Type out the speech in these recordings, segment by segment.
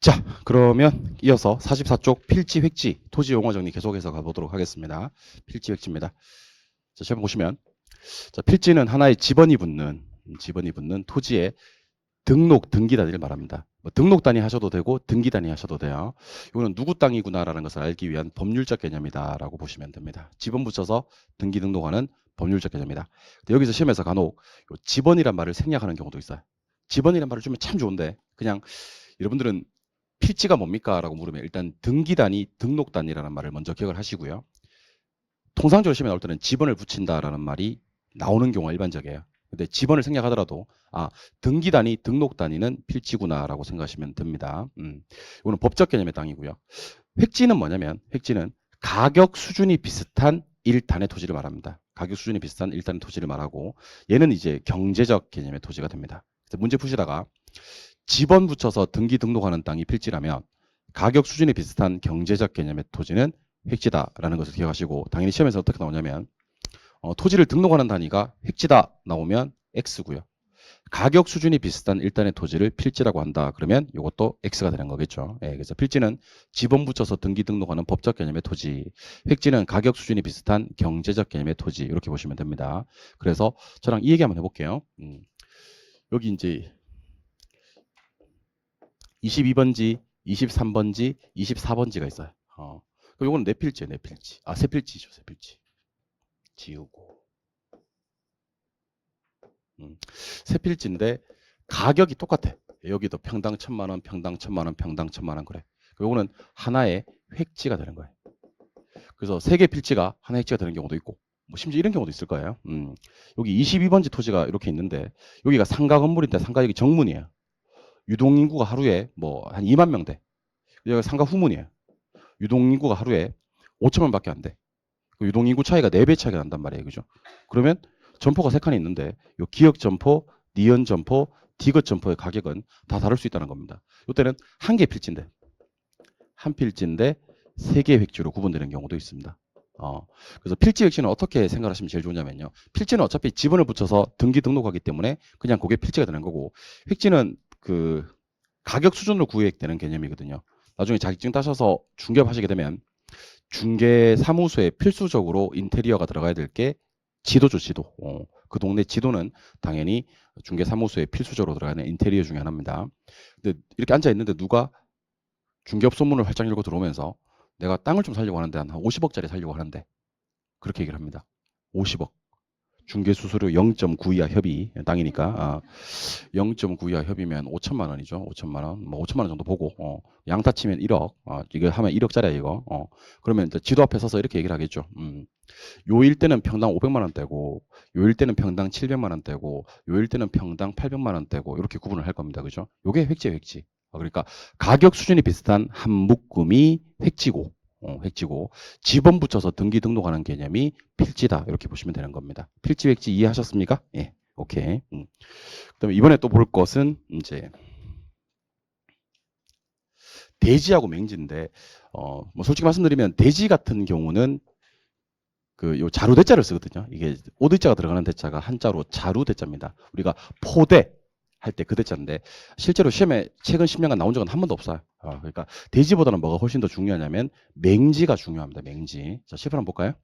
자, 그러면 이어서 44쪽 필지 획지 토지 용어 정리 계속해서 가보도록 하겠습니다. 필지 획지입니다. 자, 시험 보시면 자, 필지는 하나의 지번이 붙는 토지의 등록 등기 단위를 말합니다. 뭐 등록 단위 하셔도 되고 등기 단위 하셔도 돼요. 이거는 누구 땅이구나라는 것을 알기 위한 법률적 개념이다라고 보시면 됩니다. 지번 붙여서 등기 등록하는 법률적 개념이다. 근데 여기서 시험에서 간혹 지번이란 말을 생략하는 경우도 있어요. 지번이란 말을 주면 참 좋은데 그냥 여러분들은 필지가 뭡니까? 라고 물으면 일단 등기 단위, 등록 단위라는 말을 먼저 기억을 하시고요. 통상적으로 시험에 나올 때는 지번을 붙인다라는 말이 나오는 경우가 일반적이에요. 근데 지번을 생략하더라도 등기 단위, 등록 단위는 필지구나라고 생각하시면 됩니다. 이거는 법적 개념의 땅이고요. 획지는 뭐냐면 획지는 가격 수준이 비슷한 일단의 토지를 말합니다. 가격 수준이 비슷한 일단의 토지를 말하고 얘는 이제 경제적 개념의 토지가 됩니다. 그래서 문제 푸시다가 지번 붙여서 등기 등록하는 땅이 필지라면 가격 수준이 비슷한 경제적 개념의 토지는 획지다라는 것을 기억하시고 당연히 시험에서 어떻게 나오냐면 토지를 등록하는 단위가 획지다 나오면 X고요. 가격 수준이 비슷한 일단의 토지를 필지라고 한다. 그러면 이것도 X가 되는 거겠죠. 예, 그래서 필지는 지번 붙여서 등기 등록하는 법적 개념의 토지, 획지는 가격 수준이 비슷한 경제적 개념의 토지 이렇게 보시면 됩니다. 그래서 저랑 이 얘기 한번 해볼게요. 여기 이제 22번지, 23번지, 24번지가 있어요. 그럼 이거는 내 필지예요, 내 필지. 새 필지죠, 새 필지. 지우고. 새 필지인데 가격이 똑같아. 여기도 평당 1,000만 원, 평당 1,000만 원, 평당 1,000만 원 그래. 이거는 하나의 획지가 되는 거예요. 그래서 세 개 필지가 하나의 획지가 되는 경우도 있고, 뭐 심지어 이런 경우도 있을 거예요. 여기 22번지 토지가 이렇게 있는데 여기가 상가 건물인데 상가 여기 정문이에요. 유동인구가 하루에 뭐 한 2만 명 돼. 여기가 상가 후문이에요. 유동인구가 하루에 5천만밖에 안 돼. 유동인구 차이가 4배 차이가 난단 말이에요. 그죠? 그러면 점포가 3칸이 있는데 요 기역 점포, 니은 점포, 디귿 점포의 가격은 다 다를 수 있다는 겁니다. 이때는 한 개 필지인데 한 필지인데 3개의 획지로 구분되는 경우도 있습니다. 그래서 필지 획지는 어떻게 생각하시면 제일 좋냐면요. 필지는 어차피 지번을 붙여서 등기 등록하기 때문에 그냥 그게 필지가 되는 거고 획지는 그 가격 수준으로 구획되는 개념이거든요. 나중에 자격증 따셔서 중개업하시게 되면 중개 사무소에 필수적으로 인테리어가 들어가야 될 게 지도죠, 지도. 그 동네 지도는 당연히 중개 사무소에 필수적으로 들어가는 인테리어 중에 하나입니다. 근데 이렇게 앉아 있는데 누가 중개업 소문을 활짝 열고 들어오면서 내가 땅을 좀 살려고 하는데 한 50억짜리 살려고 하는데 그렇게 얘기를 합니다. 50억. 중개 수수료 0.9 이하 협의 땅이니까 0.9 이하 협의면 5천만 원이죠. 5천만 원. 뭐 5천만 원 정도 보고 양타 치면 1억. 이거 하면 1억짜리야 이거. 그러면 이제 지도 앞에 서서 이렇게 얘기를 하겠죠. 요 일대는 평당 500만 원대고 요 일대는 평당 700만 원대고 요 일대는 평당 800만 원대고 이렇게 구분을 할 겁니다. 그죠? 요게 획지예요, 획지. 그러니까 가격 수준이 비슷한 한 묶음이 획지고 획지고 지번 붙여서 등기 등록하는 개념이 필지다 이렇게 보시면 되는 겁니다. 필지 획지 이해하셨습니까? 예, 오케이. 그다음에 이번에 또 볼 것은 이제 대지하고 맹지인데 뭐 솔직히 말씀드리면 대지 같은 경우는 그 요 자루 대자를 쓰거든요. 이게 오대자가 들어가는 대자가 한자로 자루 대자입니다. 우리가 포대 할 때 그 대자인데 실제로 시험에 최근 10년간 나온 적은 한 번도 없어요. 그러니까 대지보다는 뭐가 훨씬 더 중요하냐면 맹지가 중요합니다. 맹지. 자, 실판 한번 볼까요?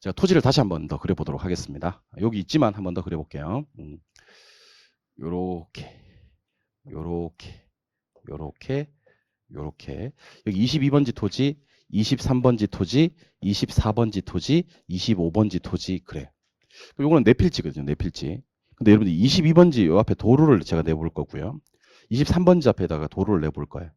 제가 토지를 다시 한 번 더 그려보도록 하겠습니다. 여기 있지만 한 번 더 그려볼게요. 요렇게, 요렇게, 요렇게, 요렇게. 여기 22번지 토지, 23번지 토지, 24번지 토지, 25번지 토지 그래. 요거는 내 필지거든요. 내 필지. 근데 여러분들 22번지 요 앞에 도로를 제가 내볼 거고요. 23번지 앞에다가 도로를 내볼 거예요.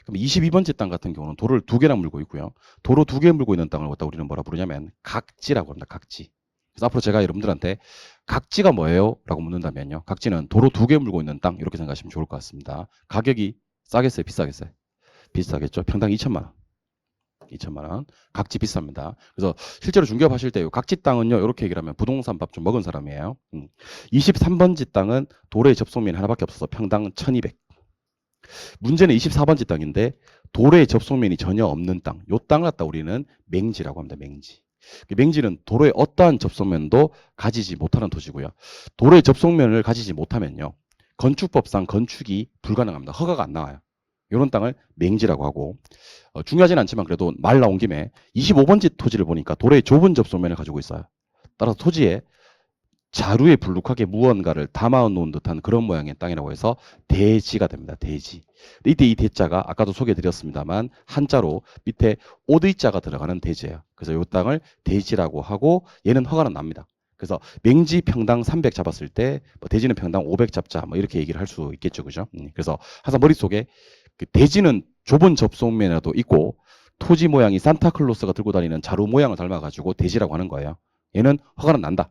그럼 22번지 땅 같은 경우는 도로를 2개나 물고 있고요. 도로 2개 물고 있는 땅을 갖다 우리는 뭐라 부르냐면 각지라고 합니다. 각지. 그래서 앞으로 제가 여러분들한테 각지가 뭐예요? 라고 묻는다면요. 각지는 도로 2개 물고 있는 땅 이렇게 생각하시면 좋을 것 같습니다. 가격이 싸겠어요? 비싸겠어요? 비싸겠죠? 평당 2천만 원. 2천만 원. 각지 비쌉니다. 그래서 실제로 중개업 하실 때 각지 땅은요. 이렇게 얘기를 하면 부동산 밥 좀 먹은 사람이에요. 23번지 땅은 도로의 접속면이 하나밖에 없어서 평당 1,200. 문제는 24번지 땅인데 도로의 접속면이 전혀 없는 땅. 요 땅을 갖다 우리는 맹지라고 합니다. 맹지. 맹지는 도로의 어떠한 접속면도 가지지 못하는 토지고요. 도로의 접속면을 가지지 못하면요. 건축법상 건축이 불가능합니다. 허가가 안 나와요. 이런 땅을 맹지라고 하고 중요하진 않지만 그래도 말 나온 김에 25번지 토지를 보니까 도로의 좁은 접속면을 가지고 있어요. 따라서 토지에 자루에 불룩하게 무언가를 담아 놓은 듯한 그런 모양의 땅이라고 해서 대지가 됩니다. 대지. 이때 이 대자가 아까도 소개해드렸습니다만 한자로 밑에 오드이자가 들어가는 대지예요. 그래서 이 땅을 대지라고 하고 얘는 허가는 납니다. 그래서 맹지 평당 300 잡았을 때 뭐 대지는 평당 500 잡자 뭐 이렇게 얘기를 할 수 있겠죠. 그죠? 그래서 항상 머릿속에 그 대지는 좁은 접속면에도 있고 토지 모양이 산타클로스가 들고 다니는 자루 모양을 닮아가지고 대지라고 하는 거예요. 얘는 허가는 난다.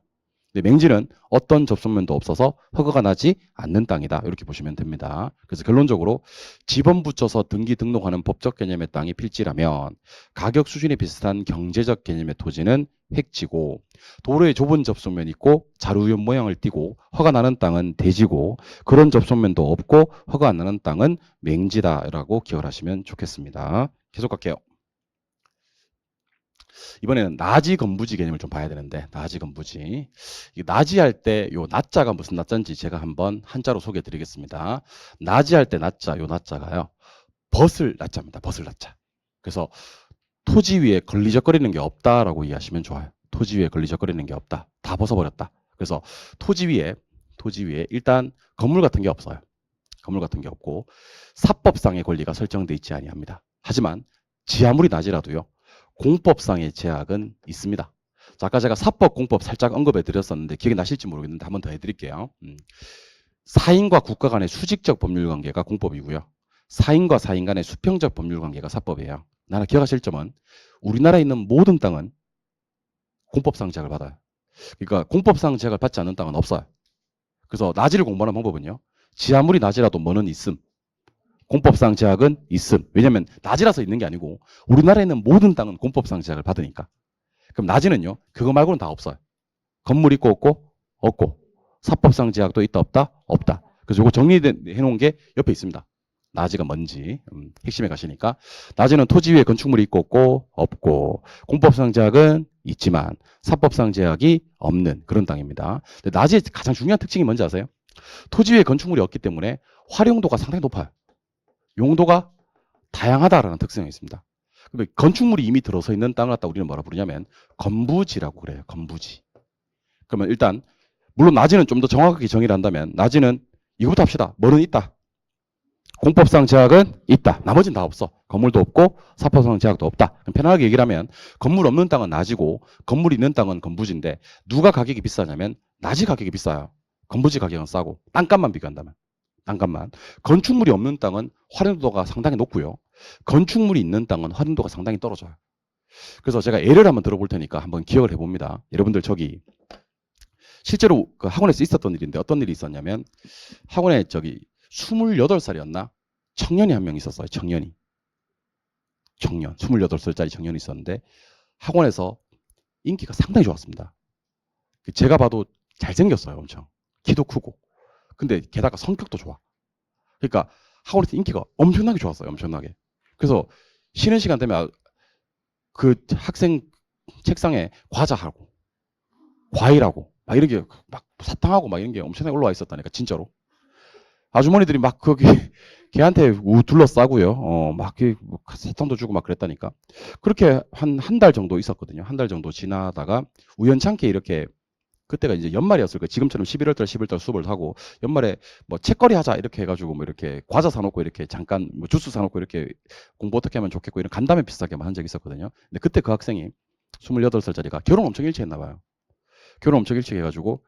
근데 맹지는 어떤 접속면도 없어서 허가가 나지 않는 땅이다. 이렇게 보시면 됩니다. 그래서 결론적으로 지번 붙여서 등기 등록하는 법적 개념의 땅이 필지라면 가격 수준이 비슷한 경제적 개념의 토지는 획지고 도로에 좁은 접속면이 있고 자루윤 모양을 띠고 허가 나는 땅은 대지고 그런 접속면도 없고 허가 안 나는 땅은 맹지다라고 기억을 하시면 좋겠습니다. 계속 갈게요. 이번에는 나지 건부지 개념을 좀 봐야 되는데 나지 건부지 나지 할 때 요 나자가 무슨 나자인지 제가 한번 한자로 소개해 드리겠습니다. 나지 할 때 나자 요 나자가요 벗을 나자입니다. 벗을 나자. 그래서 토지 위에 걸리적거리는 게 없다라고 이해하시면 좋아요. 토지 위에 걸리적거리는 게 없다. 다 벗어버렸다. 그래서 토지 위에 일단 건물 같은 게 없어요. 건물 같은 게 없고 사법상의 권리가 설정돼 있지 아니합니다. 하지만 지하물이 낮이라도요. 공법상의 제약은 있습니다. 자, 아까 제가 사법, 공법 살짝 언급해 드렸었는데 기억이 나실지 모르겠는데 한 번 더 해드릴게요. 사인과 국가 간의 수직적 법률 관계가 공법이고요. 사인과 사인 간의 수평적 법률 관계가 사법이에요. 나는 기억하실 점은 우리나라에 있는 모든 땅은 공법상 제약을 받아요. 그러니까 공법상 제약을 받지 않는 땅은 없어요. 그래서 나지를 공부하는 방법은요. 지하물이 낮이라도 뭐는 있음. 공법상 제약은 있음. 왜냐하면 낮이라서 있는 게 아니고 우리나라에 있는 모든 땅은 공법상 제약을 받으니까. 그럼 낮이는요. 그거 말고는 다 없어요. 건물 있고 없고 없고 사법상 제약도 있다 없다 없다. 그래서 이거 정리해 놓은 게 옆에 있습니다. 낮이가 뭔지 핵심에 가시니까 낮이는 토지 위에 건축물이 있고 없고 없고 공법상 제약은 있지만 사법상 제약이 없는 그런 땅입니다. 근데 낮이의 가장 중요한 특징이 뭔지 아세요? 토지 위에 건축물이 없기 때문에 활용도가 상당히 높아요. 용도가 다양하다라는 특성이 있습니다. 근데 건축물이 이미 들어서 있는 땅을 갖다 우리는 뭐라 부르냐면 건부지라고 그래요. 건부지. 그러면 일단 물론 낮이는 좀 더 정확하게 정의를 한다면 낮이는 이거부터 합시다. 뭐는 있다. 공법상 제약은 있다. 나머지는 다 없어. 건물도 없고 사법상 제약도 없다. 편하게 얘기를 하면 건물 없는 땅은 낮이고 건물 있는 땅은 건부지인데 누가 가격이 비싸냐면 낮이 가격이 비싸요. 건부지 가격은 싸고 땅값만 비교한다면. 땅값만. 건축물이 없는 땅은 활용도가 상당히 높고요. 건축물이 있는 땅은 활용도가 상당히 떨어져요. 그래서 제가 예를 한번 들어볼 테니까 한번 기억을 해봅니다. 여러분들 저기 실제로 그 학원에서 있었던 일인데 어떤 일이 있었냐면 학원에 저기 28살이었나? 청년이 한 명 있었어요. 청년. 28살짜리 청년이 있었는데 학원에서 인기가 상당히 좋았습니다. 제가 봐도 잘생겼어요. 엄청. 키도 크고. 근데 게다가 성격도 좋아. 그러니까 학원에서 인기가 엄청나게 좋았어요. 엄청나게. 그래서 쉬는 시간 되면 그 학생 책상에 과자하고 과일하고 막 이런 게 막 사탕하고 막 이런 게 엄청나게 올라와 있었다니까 진짜로. 아주머니들이 막 거기 걔한테 둘러싸고요. 막 사탕도 주고 막 그랬다니까. 그렇게 한 달 정도 있었거든요. 한 달 정도 지나다가 우연찮게 이렇게 그때가 이제 연말이었을 거예요. 지금처럼 11월달, 12월달 수업을 하고 연말에 뭐 책거리 하자 이렇게 해가지고 뭐 이렇게 과자 사놓고 이렇게 잠깐 뭐 주스 사놓고 이렇게 공부 어떻게 하면 좋겠고 이런 간담회 비슷하게 한 적이 있었거든요. 근데 그때 그 학생이 28살짜리가 결혼 엄청 일찍 했나 봐요. 결혼 엄청 일찍 해가지고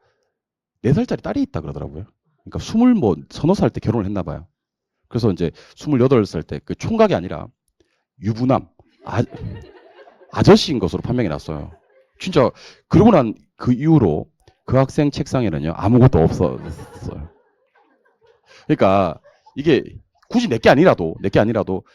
4살짜리 딸이 있다 그러더라고요. 그러니까 서너 살 때 결혼을 했나 봐요. 그래서 이제 28살 때 그 총각이 아니라 유부남 아저씨인 것으로 판명이 났어요. 진짜 그러고 난 그 이후로 그 학생 책상에는요 아무것도 없었어요. 그러니까 이게 굳이 내게 아니라도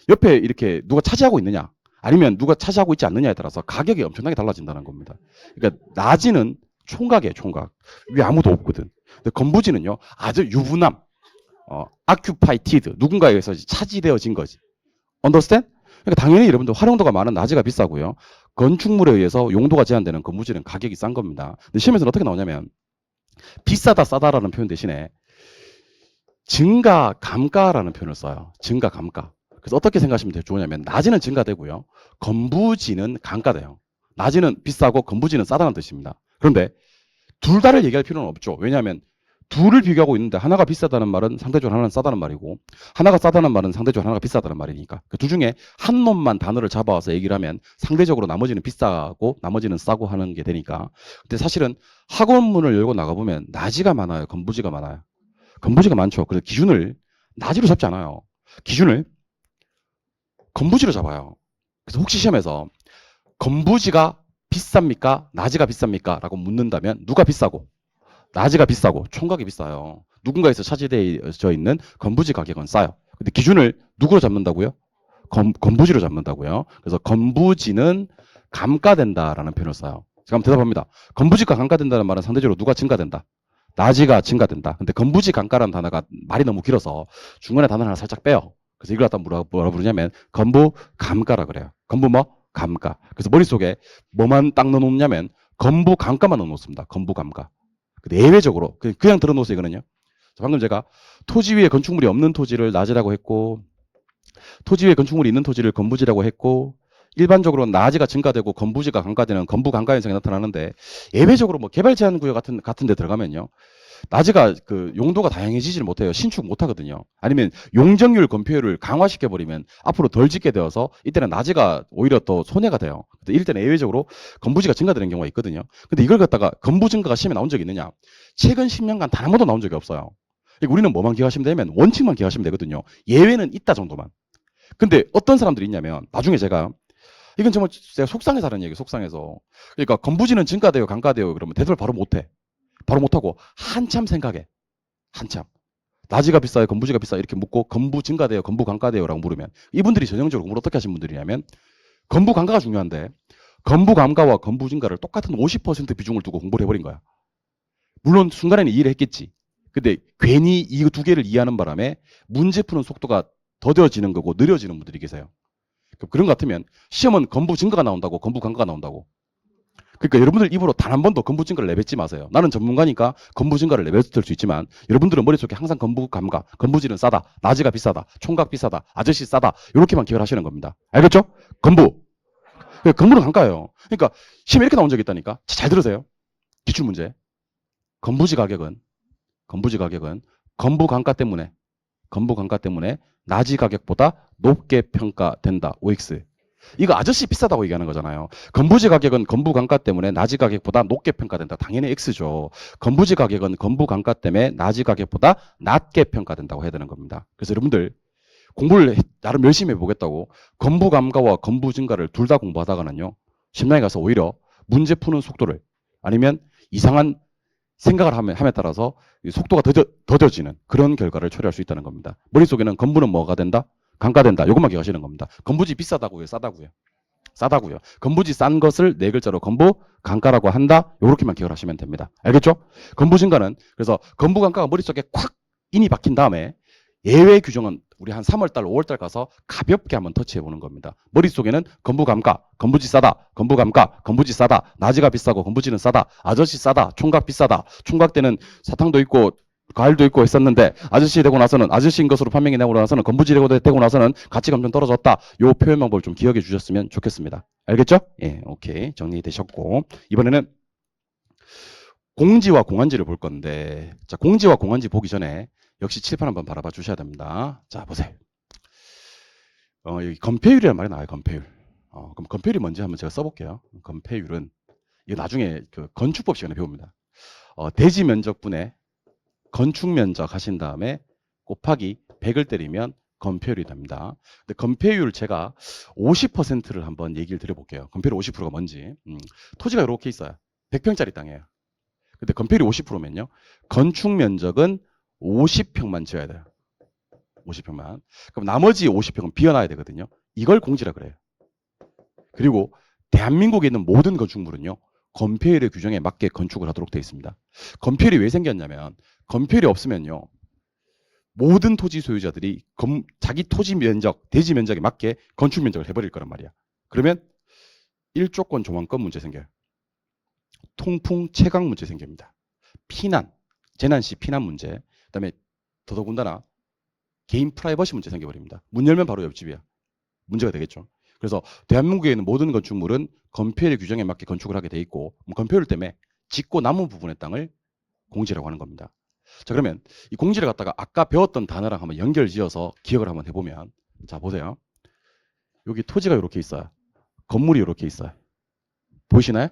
옆에 이렇게 누가 차지하고 있느냐 아니면 누가 차지하고 있지 않느냐에 따라서 가격이 엄청나게 달라진다는 겁니다. 그러니까 낮이는 총각이에요. 총각. 위에 아무도 없거든. 근데 건부지는요 아주 유부남 occupied 누군가에 의해서 차지되어진 거지. understand? 그러니까 당연히 여러분들 활용도가 많은 낮이가 비싸고요. 건축물에 의해서 용도가 제한되는 건부지는 가격이 싼 겁니다. 근데 시험에서는 어떻게 나오냐면 비싸다 싸다라는 표현 대신에 증가 감가라는 표현을 써요. 증가 감가. 그래서 어떻게 생각하시면 좋으냐면 낮이는 증가되고요. 건부지는 감가돼요. 낮이는 비싸고 건부지는 싸다는 뜻입니다. 그런데 둘 다를 얘기할 필요는 없죠. 왜냐하면 둘을 비교하고 있는데 하나가 비싸다는 말은 상대적으로 하나는 싸다는 말이고 하나가 싸다는 말은 상대적으로 하나가 비싸다는 말이니까 그 둘 중에 한 놈만 단어를 잡아와서 얘기를 하면 상대적으로 나머지는 비싸고 나머지는 싸고 하는 게 되니까 근데 사실은 학원문을 열고 나가보면 낮이가 많아요. 건부지가 많아요. 건부지가 많죠. 그래서 기준을 낮이로 잡지 않아요. 기준을 건부지로 잡아요. 그래서 혹시 시험에서 건부지가 비쌉니까? 낮이가 비쌉니까? 라고 묻는다면 누가 비싸고 낮이가 비싸고 총각이 비싸요. 누군가에서 차지되어 있는 건부지 가격은 싸요. 근데 기준을 누구로 잡는다고요? 건부지로 잡는다고요. 그래서 건부지는 감가된다라는 표현을 써요. 제가 한번 대답합니다. 건부지가 감가된다는 말은 상대적으로 누가 증가된다? 낮이가 증가된다. 근데 건부지 감가라는 단어가 말이 너무 길어서 중간에 단어 하나 살짝 빼요. 그래서 이걸 갖다 뭐라 부르냐면 건부 감가라 그래요. 건부 뭐? 감가. 그래서 머릿속에 뭐만 딱 넣어놓냐면 건부 감가만 넣어놓습니다. 건부 감가. 근데 예외적으로 그냥 들어놓으세요 이거는요. 방금 제가 토지 위에 건축물이 없는 토지를 낮이라고 했고 토지 위에 건축물이 있는 토지를 건부지라고 했고 일반적으로 낮이가 증가되고 건부지가 감가되는 건부 감가 현상이 나타나는데 예외적으로 뭐 개발 제한 구역 같은 데 들어가면요. 낮이가 그 용도가 다양해지지를 못해요. 신축 못 하거든요. 아니면 용적률 건폐율을 강화시켜 버리면 앞으로 덜 짓게 되어서 이때는 낮이가 오히려 더 손해가 돼요. 이럴 때는 예외적으로 건부지가 증가되는 경우가 있거든요. 근데 이걸 갖다가 건부 증가가 시험에 나온 적이 있느냐? 최근 10년간 단 한 번도 나온 적이 없어요. 우리는 뭐만 기억하시면 되면 원칙만 기억하시면 되거든요. 예외는 있다 정도만. 근데 어떤 사람들이 있냐면 나중에 제가 이건 정말 제가 속상해서 하는 얘기예요. 속상해서. 그러니까 건부지는 증가돼요, 감가돼요. 그러면 대답을 바로 못해. 바로 못하고 한참 생각해. 한참. 낮이가 비싸요, 건부지가 비싸요 이렇게 묻고 건부 증가돼요, 건부 감가돼요라고 물으면 이분들이 전형적으로 공부를 어떻게 하신 분들이냐면 건부 감가가 중요한데 건부 감가와 건부 증가를 똑같은 50% 비중을 두고 공부를 해버린 거야. 물론 순간에는 이해를 했겠지. 근데 괜히 이 두 개를 이해하는 바람에 문제 푸는 속도가 더뎌지는 거고 느려지는 분들이 계세요. 그런 것 같으면 시험은 건부 증가가 나온다고 건부 감가가 나온다고. 그러니까 여러분들 입으로 단 한 번도 건부 증가를 내뱉지 마세요. 나는 전문가니까 건부 증가를 내뱉을 수 있지만 여러분들은 머릿속에 항상 건부 감가, 건부지는 싸다, 낮이가 비싸다, 총각 비싸다, 아저씨 싸다 이렇게만 기억을 하시는 겁니다. 알겠죠? 건부. 건부는 감가예요. 그러니까 시험에 이렇게 나온 적이 있다니까. 잘 들으세요. 기출 문제. 건부지 가격은 건부 감가 때문에 낮이 가격보다 높게 평가된다. OX. 이거 아저씨 비싸다고 얘기하는 거잖아요. 건부지 가격은 건부 감가 때문에 낮이 가격보다 높게 평가된다. 당연히 X죠. 건부지 가격은 건부 감가 때문에 낮이 가격보다 낮게 평가된다고 해야 되는 겁니다. 그래서 여러분들 공부를 나름 열심히 해보겠다고 건부 감가와 건부 증가를 둘 다 공부하다가는요. 심당에 가서 오히려 문제 푸는 속도를 아니면 이상한 생각을 함에 따라서 속도가 더뎌지는 그런 결과를 초래할 수 있다는 겁니다. 머릿속에는 건부는 뭐가 된다? 감가된다. 이것만 기억하시는 겁니다. 건부지 비싸다고요? 싸다고요? 싸다고요. 건부지 싼 것을 네 글자로 건부 감가라고 한다. 이렇게만 기억을 하시면 됩니다. 알겠죠? 건부 증가는 그래서 건부 감가가 머릿속에 콱 인이 박힌 다음에 예외 규정은 우리 한 3월달, 5월달 가서 가볍게 한번 터치해 보는 겁니다. 머릿속에는 건부 감가, 건부지 싸다, 건부 감가, 건부지 싸다, 낮이가 비싸고 건부지는 싸다, 아저씨 싸다, 총각 비싸다, 총각 때는 사탕도 있고 과일도 있고 했었는데 아저씨 되고 나서는 아저씨인 것으로 판명이 되고 나서는 건부지 되고 나서는 가치가 좀 떨어졌다. 요 표현 방법을 좀 기억해 주셨으면 좋겠습니다. 알겠죠? 예, 오케이. 정리되셨고 이번에는 공지와 공안지를 볼 건데 자, 공지와 공안지 보기 전에 역시 칠판 한번 바라봐 주셔야 됩니다. 자, 보세요. 여기 건폐율이라는 말이 나와요. 건폐율. 그럼 건폐율이 뭔지 한번 제가 써볼게요. 건폐율은 이거 나중에 그 건축법 시간에 배웁니다. 대지 면적분의 건축 면적 하신 다음에 곱하기 100을 때리면 건폐율이 됩니다. 근데 건폐율 제가 50%를 한번 얘기를 드려볼게요. 건폐율 50%가 뭔지. 토지가 이렇게 있어요. 100평짜리 땅이에요. 근데 건폐율이 50%면요. 건축 면적은 50평만 지어야 돼요. 50평만. 그럼 나머지 50평은 비워놔야 되거든요. 이걸 공지라 그래요. 그리고 대한민국에 있는 모든 건축물은요. 건폐율의 규정에 맞게 건축을 하도록 되어 있습니다. 건폐율이 왜 생겼냐면 건폐율이 없으면요. 모든 토지 소유자들이 자기 토지 면적, 대지 면적에 맞게 건축 면적을 해버릴 거란 말이야. 그러면 1조권 조망권 문제 생겨요. 통풍 채광 문제 생깁니다. 피난, 재난 시 피난 문제. 그다음에 더더군다나 개인 프라이버시 문제 생겨버립니다. 문 열면 바로 옆집이야. 문제가 되겠죠. 그래서 대한민국에 있는 모든 건축물은 건폐율 규정에 맞게 건축을 하게 돼 있고 건폐율 때문에 짓고 남은 부분의 땅을 공지라고 하는 겁니다. 자, 그러면 이 공지를 갖다가 아까 배웠던 단어랑 한번 연결지어서 기억을 한번 해보면, 자 보세요. 여기 토지가 이렇게 있어요. 건물이 이렇게 있어요. 보이시나요?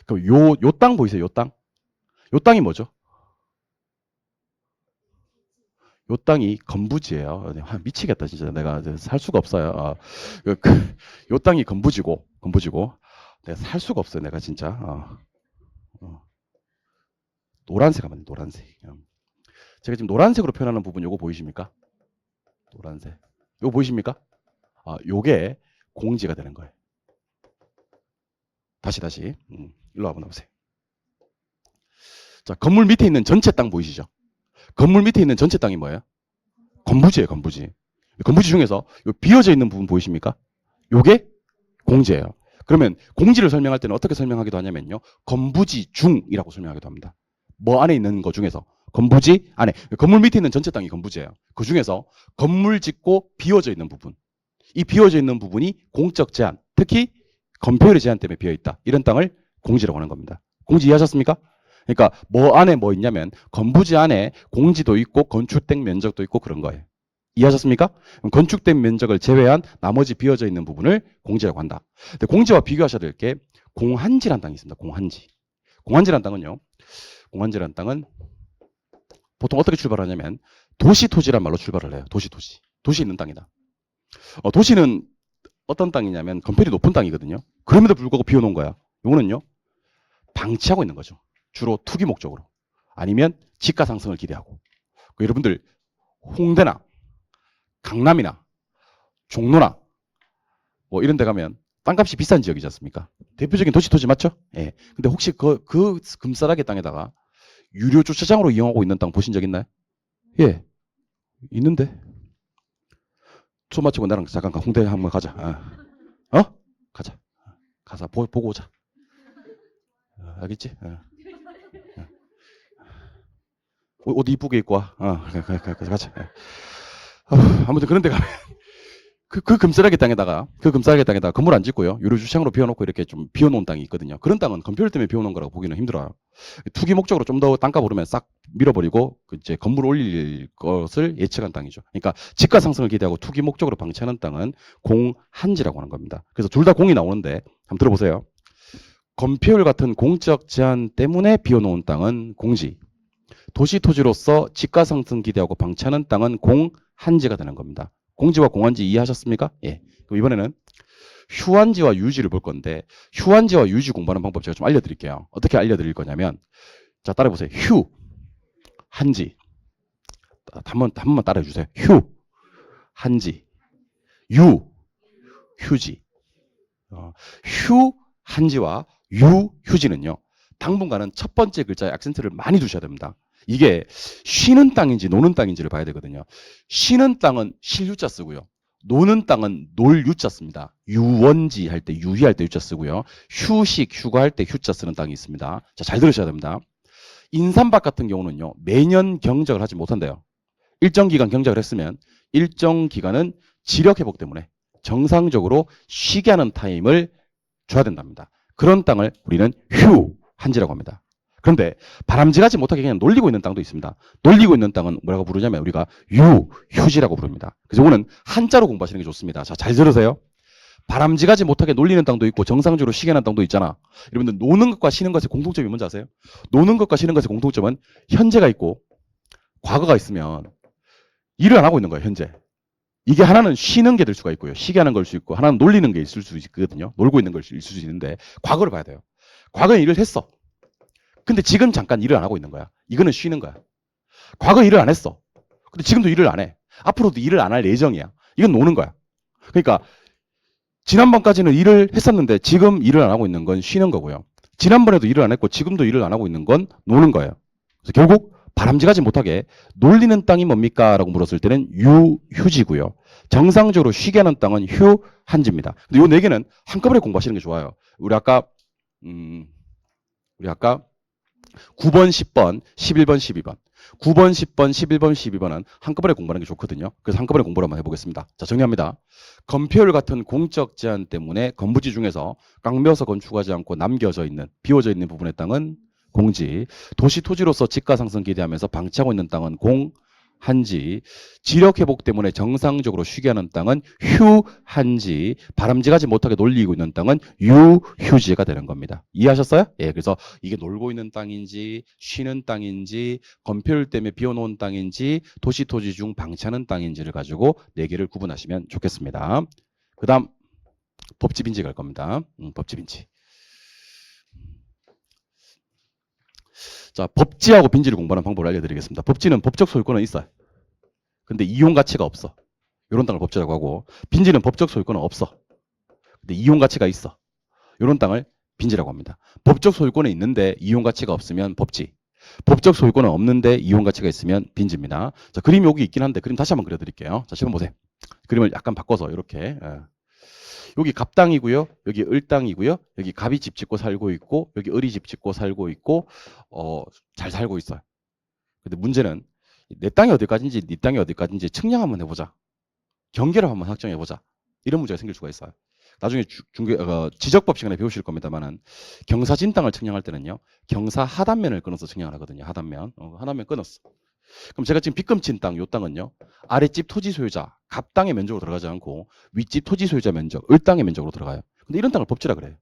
그럼 요 땅 보이세요? 요 땅? 요 땅이 뭐죠? 요 땅이 건부지예요. 미치겠다 진짜. 내가 살 수가 없어요. 요 땅이 건부지고 내가 살 수가 없어요. 내가 진짜. 노란색 하면 노란색. 제가 지금 노란색으로 표현하는 부분 요거 보이십니까? 노란색. 요거 보이십니까? 요게 공지가 되는 거예요. 다시. 일로 한번 보세요. 자, 건물 밑에 있는 전체 땅 보이시죠? 건물 밑에 있는 전체 땅이 뭐예요? 건부지예요, 건부지. 건부지 중에서 요 비어져 있는 부분 보이십니까? 요게 공지예요. 그러면 공지를 설명할 때는 어떻게 설명하기도 하냐면요. 건부지 중이라고 설명하기도 합니다. 뭐 안에 있는 거 중에서 건부지 안에, 건물 밑에 있는 전체 땅이 건부지예요. 그 중에서 건물 짓고 비어져 있는 부분, 이 비어져 있는 부분이 공적 제한, 특히 건폐율의 제한 때문에 비어있다. 이런 땅을 공지라고 하는 겁니다. 공지 이해하셨습니까? 그러니까 뭐 안에 뭐 있냐면 건부지 안에 공지도 있고 건축된 면적도 있고 그런 거예요. 이해하셨습니까? 그럼 건축된 면적을 제외한 나머지 비어져 있는 부분을 공지라고 한다. 근데 공지와 비교하셔야 될 게 공한지란 땅이 있습니다. 공한지. 공한지란 땅은요. 공한지란 땅은 보통 어떻게 출발하냐면 도시 토지란 말로 출발을 해요. 도시 토지. 도시 있는 땅이다. 도시는 어떤 땅이냐면 건폐율이 높은 땅이거든요. 그럼에도 불구하고 비워놓은 거야. 요거는요. 방치하고 있는 거죠. 주로 투기 목적으로. 아니면 집가 상승을 기대하고. 여러분들 홍대나 강남이나 종로나 뭐 이런 데 가면 땅값이 비싼 지역이지 않습니까? 대표적인 도시 토지 맞죠? 예. 근데 혹시 그 금싸라기 땅에다가 유료 주차장으로 이용하고 있는 땅 보신 적 있나요? 예. 있는데. 초 마치고 나랑 잠깐 홍대 한번 가자. 가자. 가서 보고 오자. 알겠지? 옷 이쁘게 입고 와. 가자. 아무튼 그런 데 가면 그 금싸라기 땅에다가 건물 안 짓고요. 유료 주차장으로 비워놓고 이렇게 좀 비워놓은 땅이 있거든요. 그런 땅은 건폐율 때문에 비워놓은 거라고 보기는 힘들어요. 투기 목적으로 좀 더 땅값 오르면 싹 밀어버리고 이제 건물 올릴 것을 예측한 땅이죠. 그러니까 집가 상승을 기대하고 투기 목적으로 방치하는 땅은 공한지라고 하는 겁니다. 그래서 둘 다 공이 나오는데 한번 들어보세요. 건폐율 같은 공적 제한 때문에 비워놓은 땅은 공지. 도시 토지로서 집가 상승 기대하고 방치하는 땅은 공한지가 되는 겁니다. 공지와 공한지 이해하셨습니까? 예. 그럼 이번에는 휴한지와 유지를 볼 건데 휴한지와 유지 공부하는 방법 제가 좀 알려드릴게요. 어떻게 알려드릴 거냐면 자 따라해보세요. 휴, 한지. 한 번만 따라해주세요. 휴, 한지. 유, 휴지. 휴, 한지와 유, 휴지는요. 당분간은 첫 번째 글자에 액센트를 많이 두셔야 됩니다. 이게 쉬는 땅인지 노는 땅인지를 봐야 되거든요. 쉬는 땅은 쉴 유자 쓰고요. 노는 땅은 놀 유자 씁니다. 유원지 할 때 유희할 때 유자 쓰고요. 휴식, 휴가할 때 휴자 쓰는 땅이 있습니다. 자, 잘 들으셔야 됩니다. 인삼밭 같은 경우는요. 매년 경작을 하지 못한대요. 일정 기간 경작을 했으면 일정 기간은 지력 회복 때문에 정상적으로 쉬게 하는 타임을 줘야 된답니다. 그런 땅을 우리는 휴한지라고 합니다. 그런데 바람직하지 못하게 그냥 놀리고 있는 땅도 있습니다. 놀리고 있는 땅은 뭐라고 부르냐면 우리가 휴지라고 부릅니다. 그래서 이거는 한자로 공부하시는 게 좋습니다. 자, 잘 들으세요. 바람직하지 못하게 놀리는 땅도 있고 정상적으로 쉬게 하는 땅도 있잖아. 여러분들 노는 것과 쉬는 것의 공통점이 뭔지 아세요? 노는 것과 쉬는 것의 공통점은 현재가 있고 과거가 있으면 일을 안 하고 있는 거예요. 현재. 이게 하나는 쉬는 게 될 수가 있고요. 쉬게 하는 걸 수 있고 하나는 놀리는 게 있을 수 있거든요. 놀고 있는 걸 있을 수 있는데 과거를 봐야 돼요. 과거에 일을 했어. 근데 지금 잠깐 일을 안 하고 있는 거야. 이거는 쉬는 거야. 과거에 일을 안 했어. 근데 지금도 일을 안 해. 앞으로도 일을 안 할 예정이야. 이건 노는 거야. 그러니까 지난번까지는 일을 했었는데 지금 일을 안 하고 있는 건 쉬는 거고요. 지난번에도 일을 안 했고 지금도 일을 안 하고 있는 건 노는 거예요. 그래서 결국 바람직하지 못하게 놀리는 땅이 뭡니까? 라고 물었을 때는 휴지고요. 정상적으로 쉬게 하는 땅은 휴한지입니다. 근데 요 네 개는 한꺼번에 공부하시는 게 좋아요. 우리 아까 9번, 10번, 11번, 12번. 9번, 10번, 11번, 12번은 한꺼번에 공부하는 게 좋거든요. 그래서 한꺼번에 공부를 한번 해보겠습니다. 자, 정리합니다. 건폐율 같은 공적 제한 때문에 건부지 중에서 깡매어서 건축하지 않고 남겨져 있는, 비워져 있는 부분의 땅은 공지, 도시 토지로서 집가 상승 기대하면서 방치하고 있는 땅은 공한지, 지력 회복 때문에 정상적으로 쉬게 하는 땅은 휴한지, 바람직하지 못하게 놀리고 있는 땅은 유휴지가 되는 겁니다. 이해하셨어요? 예, 그래서 이게 놀고 있는 땅인지, 쉬는 땅인지, 건폐율 때문에 비워놓은 땅인지, 도시 토지 중 방치하는 땅인지를 가지고 네 개를 구분하시면 좋겠습니다. 그 다음 법집인지 갈 겁니다. 법집인지. 자, 법지하고 빈지를 공부하는 방법을 알려드리겠습니다. 법지는 법적 소유권은 있어요. 근데 이용 가치가 없어. 이런 땅을 법지라고 하고, 빈지는 법적 소유권은 없어. 근데 이용 가치가 있어. 이런 땅을 빈지라고 합니다. 법적 소유권은 있는데 이용 가치가 없으면 법지. 법적 소유권은 없는데 이용 가치가 있으면 빈지입니다. 자, 그림이 여기 있긴 한데 그림 다시 한번 그려드릴게요. 자, 지금 보세요. 그림을 약간 바꿔서 이렇게. 여기 갑땅이고요. 여기 을땅이고요. 여기 갑이 집 짓고 살고 있고 여기 을이 집 짓고 살고 있고 잘 살고 있어요. 근데 문제는 내 땅이 어디까지인지 네 땅이 어디까지인지 측량 한번 해보자. 경계를 한번 확정해보자. 이런 문제가 생길 수가 있어요. 나중에 지적법 시간에 배우실 겁니다만은 경사진 땅을 측량할 때는요. 경사 하단면을 끊어서 측량을 하거든요. 하단면. 하단면 끊었어. 그럼 제가 지금 빗금친 땅, 요 땅은요. 아랫집 토지 소유자, 갑땅의 면적으로 들어가지 않고 윗집 토지 소유자 면적, 을땅의 면적으로 들어가요. 근데 이런 땅을 법지라 그래요.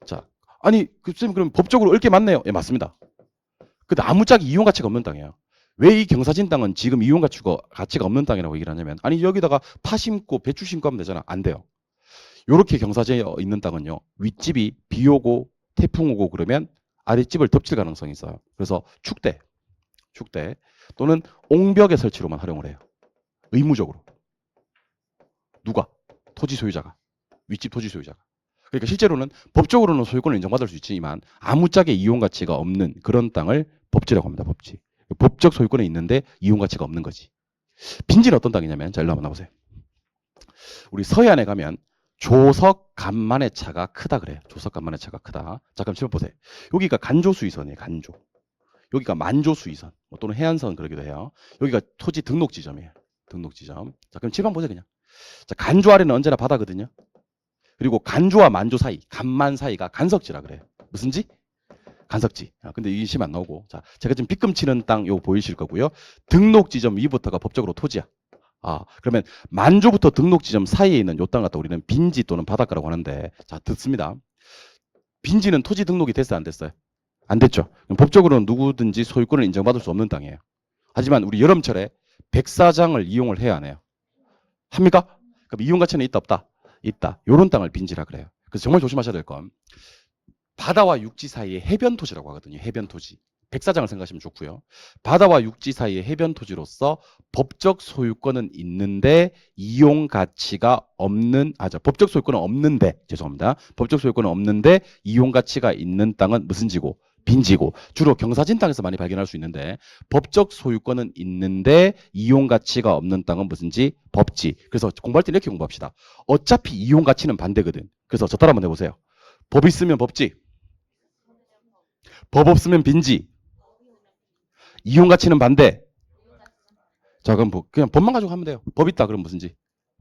자, 아니, 쌤 그럼 법적으로 을게 맞네요. 예, 맞습니다. 근데 아무짝에 이용 가치가 없는 땅이에요. 왜 이 경사진 땅은 지금 이용 가치가 없는 땅이라고 얘기를 하냐면, 아니 여기다가 파 심고 배추 심고 하면 되잖아. 안 돼요. 요렇게 경사지에 있는 땅은요. 윗집이 비 오고 태풍 오고 그러면 아랫집을 덮칠 가능성이 있어요. 그래서 축대 또는 옹벽의 설치로만 활용을 해요. 의무적으로. 누가? 토지 소유자가. 윗집 토지 소유자가. 그러니까 실제로는 법적으로는 소유권을 인정받을 수 있지만 아무짝에 이용 가치가 없는 그런 땅을 법지라고 합니다. 법지. 법적 소유권이 있는데 이용 가치가 없는 거지. 빈지는 어떤 땅이냐면, 자, 일로 한번 나보세요. 우리 서해안에 가면 조석 간만의 차가 크다 그래요. 조석 간만의 차가 크다. 자, 그럼 지금 보세요. 여기가 간조수위선이에요. 간조. 여기가 만조수위선 또는 해안선 그러기도 해요. 여기가 토지 등록 지점이에요. 등록 지점. 자, 그럼 칠판 보세요 그냥. 자, 간조 아래는 언제나 바다거든요. 그리고 간조와 만조 사이, 간만 사이가 간석지라 그래요. 무슨 지? 간석지. 근데 이 심 안 나오고. 자, 제가 지금 빗금 치는 땅 요거 보이실 거고요. 등록 지점 위부터가 법적으로 토지야. 그러면 만조부터 등록 지점 사이에 있는 요 땅 갖다 우리는 빈지 또는 바닷가라고 하는데, 자, 듣습니다. 빈지는 토지 등록이 됐어요, 안 됐어요? 안 됐죠. 법적으로는 누구든지 소유권을 인정받을 수 없는 땅이에요. 하지만 우리 여름철에 백사장을 이용을 해야 하네요. 합니까? 그럼 이용 가치는 있다 없다? 있다. 요런 땅을 빈지라 그래요. 그래서 정말 조심하셔야 될 건 바다와 육지 사이의 해변 토지라고 하거든요. 해변 토지. 백사장을 생각하시면 좋고요. 바다와 육지 사이의 해변 토지로서 법적 소유권은 있는데 이용 가치가 없는 법적 소유권은 없는데 죄송합니다. 법적 소유권은 없는데 이용 가치가 있는 땅은 무슨 지고? 빈지고. 주로 경사진 땅에서 많이 발견할 수 있는데 법적 소유권은 있는데 이용 가치가 없는 땅은 무슨지? 법지. 그래서 공부할 때 이렇게 공부합시다. 어차피 이용 가치는 반대거든. 그래서 저 따라 한번 해보세요. 법 있으면 법지. 법 없으면 빈지. 이용 가치는 반대. 자, 그럼 그냥 법만 가지고 하면 돼요. 법 있다 그러면 무슨지?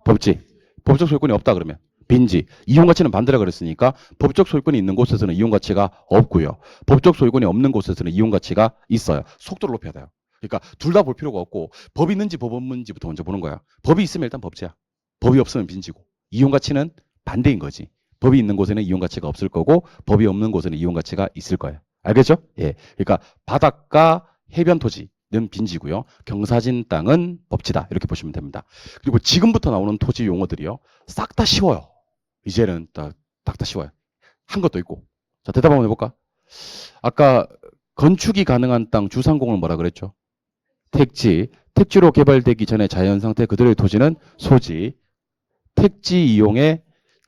법지. 법적 소유권이 없다 그러면 빈지. 이용 가치는 반대라 그랬으니까 법적 소유권이 있는 곳에서는 이용 가치가 없고요. 법적 소유권이 없는 곳에서는 이용 가치가 있어요. 속도를 높여야 돼요. 그러니까 둘 다 볼 필요가 없고 법 있는지 법 없는지부터 먼저 보는 거야. 법이 있으면 일단 법지야. 법이 없으면 빈지고. 이용 가치는 반대인 거지. 법이 있는 곳에는 이용 가치가 없을 거고 법이 없는 곳에는 이용 가치가 있을 거예요. 알겠죠? 예. 그러니까 바닷가 해변 토지는 빈지고요. 경사진 땅은 법지다. 이렇게 보시면 됩니다. 그리고 지금부터 나오는 토지 용어들이요. 싹 다 쉬워요. 이제는 딱 다 쉬워요. 한 것도 있고. 자, 대답 한번 해볼까? 아까 건축이 가능한 땅 주상공을 뭐라 그랬죠? 택지. 택지로 개발되기 전에 자연 상태 그대로의 토지는 소지. 택지 이용의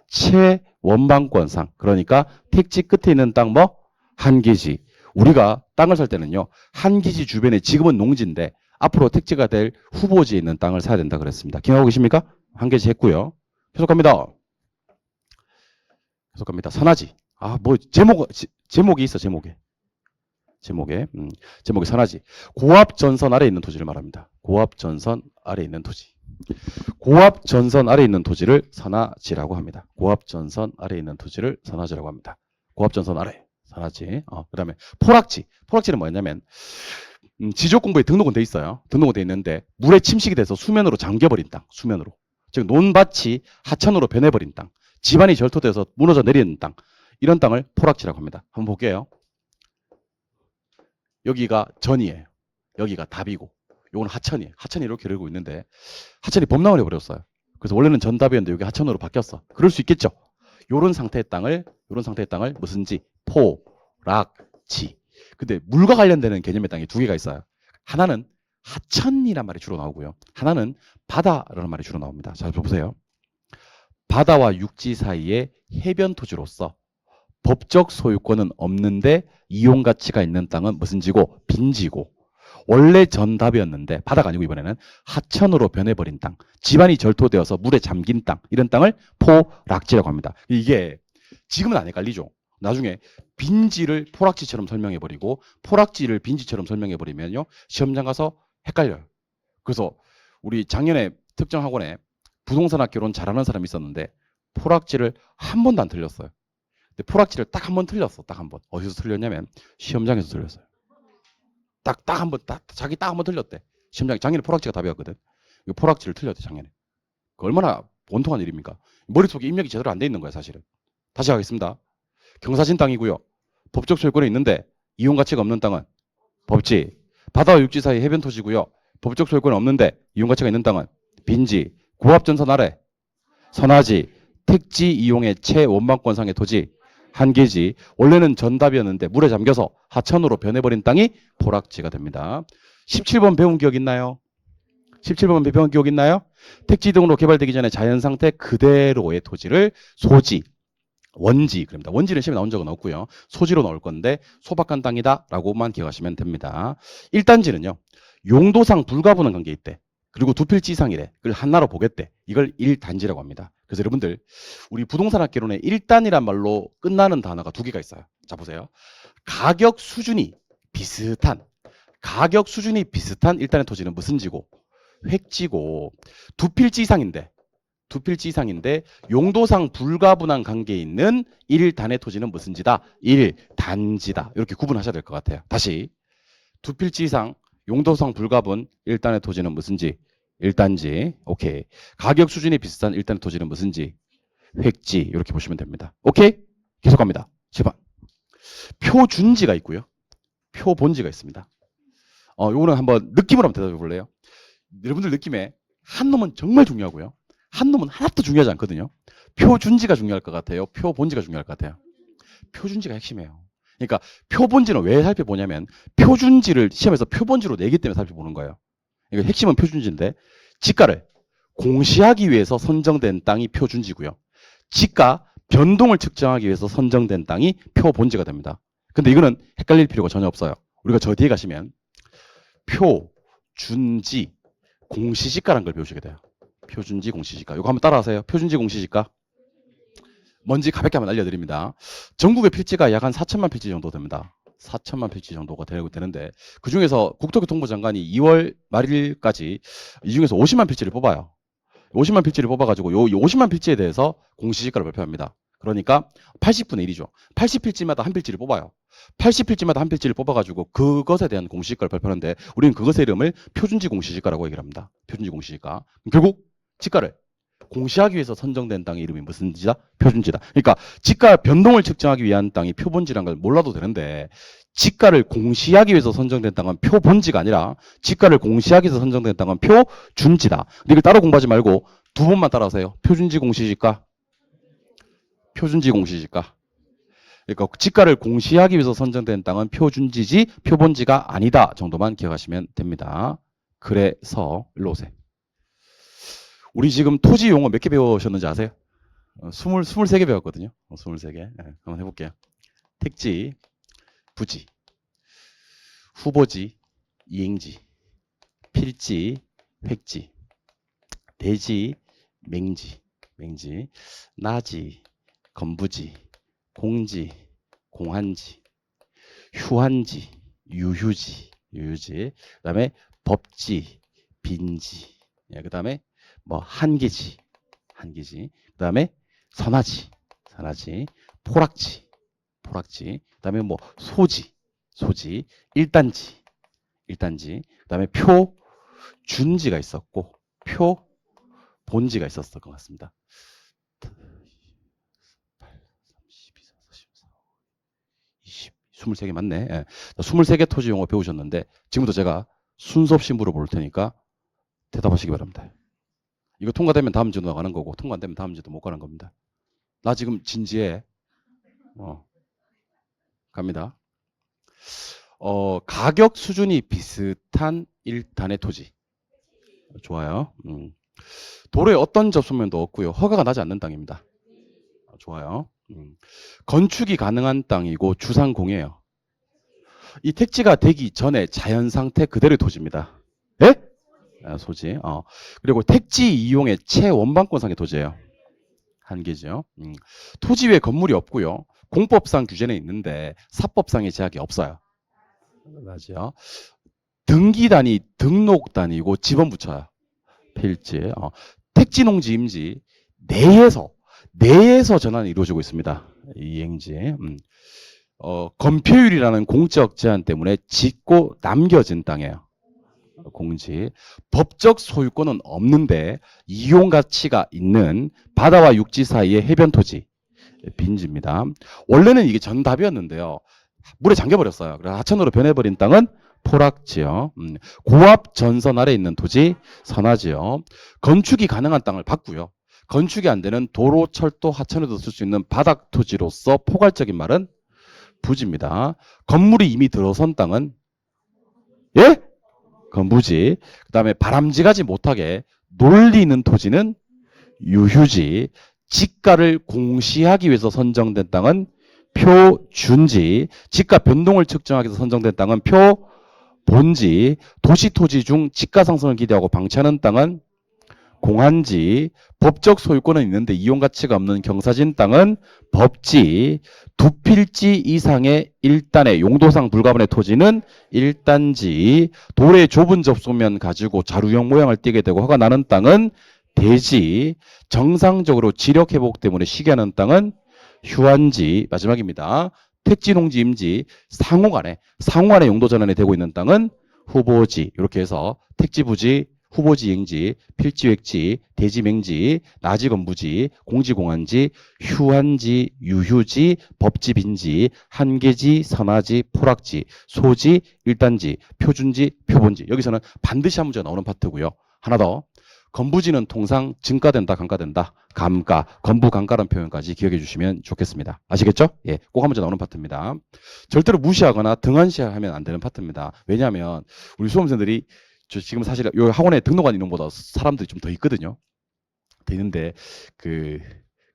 채원방권상. 그러니까 택지 끝에 있는 땅 뭐? 한기지. 우리가 땅을 살 때는요. 한기지 주변에 지금은 농지인데 앞으로 택지가 될 후보지에 있는 땅을 사야 된다 그랬습니다. 기억하고 계십니까? 한기지 했고요. 계속합니다. 계속합니다. 산하지. 뭐 제목이 있어. 제목에. 제목에 선하지. 고압전선 아래에 있는 토지를 말합니다. 고압전선 아래에 있는 토지. 고압전선 아래에 있는 토지를 선하지라고 합니다. 고압전선 아래에 있는 토지를 선하지라고 합니다. 고압전선 아래 선하지. 그 다음에 포락지. 포락지는 뭐였냐면 지적공부에 등록은 돼 있어요. 등록은 돼 있는데 물에 침식이 돼서 수면으로 잠겨버린 땅. 수면으로. 즉 논밭이 하천으로 변해버린 땅. 지반이 절토돼서 무너져 내리는 땅. 이런 땅을 포락지라고 합니다. 한번 볼게요. 여기가 전이에요. 여기가 답이고 요건 하천이에요. 하천이 이렇게 흐르고 있는데 하천이 범람을 해버렸어요. 그래서 원래는 전답이었는데 여기 하천으로 바뀌었어. 그럴 수 있겠죠. 요런 상태의 땅을 무슨지 포락지. 근데 물과 관련되는 개념의 땅이 두 개가 있어요. 하나는 하천이란 말이 주로 나오고요. 하나는 바다라는 말이 주로 나옵니다. 자, 보세요. 바다와 육지 사이의 해변 토지로서 법적 소유권은 없는데 이용 가치가 있는 땅은 무슨 지고? 빈지고. 원래 전답이었는데 바다가 아니고 이번에는 하천으로 변해버린 땅, 지반이 절토되어서 물에 잠긴 땅, 이런 땅을 포락지라고 합니다. 이게 지금은 안 헷갈리죠. 나중에 빈지를 포락지처럼 설명해버리고 포락지를 빈지처럼 설명해버리면요 시험장 가서 헷갈려요. 그래서 우리 작년에 특정 학원에 부동산 학교론 잘하는 사람이 있었는데 포락지를 한 번도 안 틀렸어요. 근데 포락지를 딱 한 번 틀렸어. 딱 한 번. 어디서 틀렸냐면 시험장에서 틀렸어요. 딱 한 번, 자기 딱 한 번 틀렸대. 시험장 작년에 포락지가 답이었거든. 포락지를 틀렸대 작년에. 그 얼마나 원통한 일입니까? 머릿속에 입력이 제대로 안 돼 있는 거야 사실은. 다시 하겠습니다. 경사진 땅이고요. 법적 소유권이 있는데 이용 가치가 없는 땅은 법지. 바다와 육지 사이 해변 토지고요. 법적 소유권이 없는데 이용 가치가 있는 땅은 빈지. 고압전선 아래 선하지. 택지 이용의 채원방권상의 토지. 한계지. 원래는 전답이었는데 물에 잠겨서 하천으로 변해버린 땅이 포락지가 됩니다. 17번 배운 기억 있나요? 17번 배운 기억 있나요? 택지 등으로 개발되기 전에 자연상태 그대로의 토지를 소지, 원지, 그럽니다. 원지는 시험에 나온 적은 없고요. 소지로 나올 건데 소박한 땅이다 라고만 기억하시면 됩니다. 1단지는요. 용도상 불가분한 관계에 있대. 그리고 두 필지 이상이래. 그걸 하나로 보겠대. 이걸 1단지라고 합니다. 그래서 여러분들 우리 부동산 학개론에 1단이란 말로 끝나는 단어가 두 개가 있어요. 자 보세요. 가격 수준이 비슷한 1단의 토지는 무슨 지고? 획지고. 두 필지 이상인데 용도상 불가분한 관계에 있는 1단의 토지는 무슨 지다? 1단지다. 이렇게 구분하셔야 될 것 같아요. 다시 두 필지 이상 용도상 불가분 1단의 토지는 무슨지? 1단지. 오케이. 가격 수준이 비슷한 1단의 토지는 무슨지? 획지. 이렇게 보시면 됩니다. 오케이? 계속 갑니다. 7번. 표준지가 있고요. 표본지가 있습니다. 요거는 한번 느낌으로 한번 대답해 볼래요? 여러분들 느낌에 한 놈은 정말 중요하고요. 한 놈은 하나도 중요하지 않거든요. 표준지가 중요할 것 같아요. 표본지가 중요할 것 같아요. 표준지가 핵심이에요. 그러니까 표본지는 왜 살펴보냐면 표준지를 시험에서 표본지로 내기 때문에 살펴보는 거예요. 그러니까 핵심은 표준지인데 지가를 공시하기 위해서 선정된 땅이 표준지고요. 지가 변동을 측정하기 위해서 선정된 땅이 표본지가 됩니다. 근데 이거는 헷갈릴 필요가 전혀 없어요. 우리가 저 뒤에 가시면 표준지 공시지가라는 걸 배우시게 돼요. 표준지 공시지가. 이거 한번 따라하세요. 표준지 공시지가. 뭔지 가볍게 한번 알려드립니다. 전국의 필지가 약 한 4천만 필지 정도 됩니다. 4천만 필지 정도가 되는데 그 중에서 국토교통부 장관이 2월 말일까지 이 중에서 50만 필지를 뽑아요. 50만 필지를 뽑아가지고 요 50만 필지에 대해서 공시지가를 발표합니다. 그러니까 80분의 1이죠. 80필지마다 한 필지를 뽑아요. 80필지마다 한 필지를 뽑아가지고 그것에 대한 공시지가를 발표하는데 우리는 그것의 이름을 표준지 공시지가라고 얘기를 합니다. 표준지 공시지가. 결국 지가를 공시하기 위해서 선정된 땅의 이름이 무슨 지다? 표준지다. 그러니까 지가 변동을 측정하기 위한 땅이 표본지라는 걸 몰라도 되는데 지가를 공시하기 위해서 선정된 땅은 표본지가 아니라 지가를 공시하기 위해서 선정된 땅은 표준지다. 이걸 따로 공부하지 말고 두 번만 따라하세요. 표준지 공시지가. 표준지 공시지가. 그러니까 지가를 공시하기 위해서 선정된 땅은 표준지지 표본지가 아니다 정도만 기억하시면 됩니다. 그래서 일로 오세요. 우리 지금 토지 용어 몇 개 배우셨는지 아세요? 23개 배웠거든요. 23개. 네, 한번 해볼게요. 택지, 부지, 후보지, 이행지, 필지, 획지, 대지, 맹지, 나지, 건부지, 공지, 공한지, 휴한지, 유휴지, 유휴지. 그다음에 법지, 빈지. 예, 그다음에 뭐 한계지, 한계지. 그다음에 선하지, 선하지. 포락지, 포락지. 그다음에 뭐 소지, 소지. 일단지, 일단지. 그다음에 표, 준지가 있었고 표, 본지가 있었을 것 같습니다. 23개 맞네. 예. 23개 토지 용어 배우셨는데 지금부터 제가 순서 없이 물어볼 테니까 대답하시기 바랍니다. 이거 통과되면 다음 주도 나가는 거고 통과 안 되면 다음 주도 못 가는 겁니다. 나 지금 진지해. 갑니다. 가격 수준이 비슷한 일단의 토지. 좋아요. 도로에 어떤 접수면도 없고요. 허가가 나지 않는 땅입니다. 좋아요. 건축이 가능한 땅이고 주상공예요. 이 택지가 되기 전에 자연 상태 그대로의 토지입니다. 예? 소지. 그리고 택지 이용의 채원방권상의 토지예요. 한 개죠. 토지 위에 건물이 없고요. 공법상 규제는 있는데 사법상의 제약이 없어요. 맞죠. 등기단위, 등록단위고 지번 붙여요. 필지. 택지, 농지, 임지 내에서 전환이 이루어지고 있습니다. 이행지. 건폐율이라는 공적 제한 때문에 짓고 남겨진 땅이에요. 공지. 법적 소유권은 없는데 이용 가치가 있는 바다와 육지 사이의 해변 토지. 빈지입니다. 원래는 이게 정답이었는데요. 물에 잠겨버렸어요. 그래서 하천으로 변해버린 땅은 포락지요. 고압 전선 아래 있는 토지 선화지요. 건축이 가능한 땅을 받고요. 건축이 안 되는 도로, 철도, 하천에도 쓸 수 있는 바닥 토지로서 포괄적인 말은 부지입니다. 건물이 이미 들어선 땅은 예? 건부지. 그 다음에 바람직하지 못하게 놀리는 토지는 유휴지. 지가를 공시하기 위해서 선정된 땅은 표준지. 지가 변동을 측정하기 위해서 선정된 땅은 표본지. 도시토지 중 지가 상승을 기대하고 방치하는 땅은 공한지. 법적 소유권은 있는데 이용 가치가 없는 경사진 땅은 법지. 두 필지 이상의 일단의 용도상 불가분의 토지는 일단지. 돌의 좁은 접소면 가지고 자루형 모양을 띠게 되고 허가 나는 땅은 대지. 정상적으로 지력 회복 때문에 쉬게 하는 땅은 휴한지. 마지막입니다. 택지, 농지, 임지 상호간에 용도 전환이 되고 있는 땅은 후보지. 이렇게 해서 택지, 부지, 후보지, 이행지, 필지, 획지, 대지, 맹지, 나지, 건부지, 공지, 공한지, 휴한지, 유휴지, 법지, 빈지, 한계지, 선화지, 포락지, 소지, 일단지, 표준지, 표본지. 여기서는 반드시 한 문제가 나오는 파트고요. 하나 더. 건부지는 통상 증가된다, 감가된다. 감가, 건부, 감가라는 표현까지 기억해 주시면 좋겠습니다. 아시겠죠? 예, 꼭 한 문제 나오는 파트입니다. 절대로 무시하거나 등한시하면 안 되는 파트입니다. 왜냐하면 우리 수험생들이 저 지금 사실 요 학원에 등록한 인원보다 사람들이 좀 더 있거든요. 더 있는데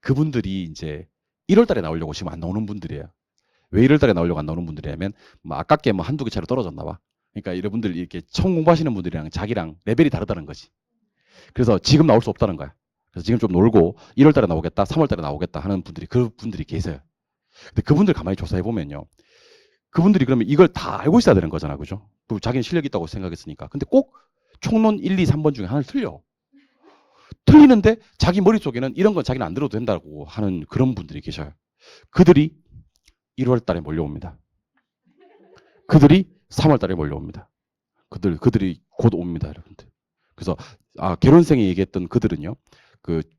그분들이 이제 1월 달에 나오려고 지금 안 나오는 분들이에요. 왜 1월 달에 나오려고 안 나오는 분들이냐면 뭐 아깝게 뭐 한두 개 차로 떨어졌나 봐. 그러니까 여러분들 이렇게 처음 공부하시는 분들이랑 자기랑 레벨이 다르다는 거지. 그래서 지금 나올 수 없다는 거야. 그래서 지금 좀 놀고 1월 달에 나오겠다, 3월 달에 나오겠다 하는 분들이 그 분들이 계세요. 근데 그분들 가만히 조사해 보면요. 그분들이 그러면 이걸 다 알고 있어야 되는 거잖아. 그죠? 자기는 실력이 있다고 생각했으니까. 근데 꼭 총론 1, 2, 3번 중에 하나를 틀려. 틀리는데 자기 머릿속에는 이런 건 자기는 안 들어도 된다고 하는 그런 분들이 계셔요. 그들이 1월 달에 몰려옵니다. 그들이 3월 달에 몰려옵니다. 그들이 곧 옵니다, 여러분들. 그래서 개론생이 얘기했던 그들은요.